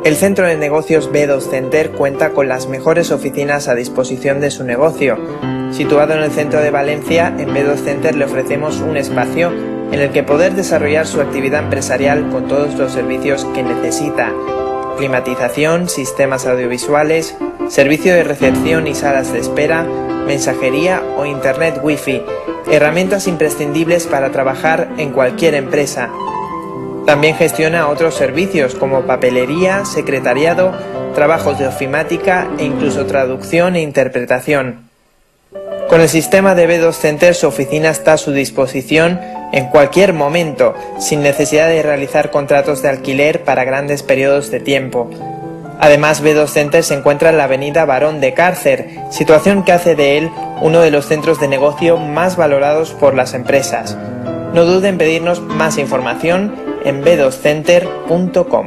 El centro de negocios B2 Center cuenta con las mejores oficinas a disposición de su negocio. Situado en el centro de Valencia, en B2 Center le ofrecemos un espacio en el que poder desarrollar su actividad empresarial con todos los servicios que necesita: climatización, sistemas audiovisuales, servicio de recepción y salas de espera, mensajería o internet wifi, herramientas imprescindibles para trabajar en cualquier empresa. También gestiona otros servicios como papelería, secretariado, trabajos de ofimática e incluso traducción e interpretación. Con el sistema de B2 Center su oficina está a su disposición en cualquier momento, sin necesidad de realizar contratos de alquiler para grandes periodos de tiempo. Además, B2 Center se encuentra en la avenida Barón de Cárcer, situación que hace de él uno de los centros de negocio más valorados por las empresas. No duden en pedirnos más información en b2center.com.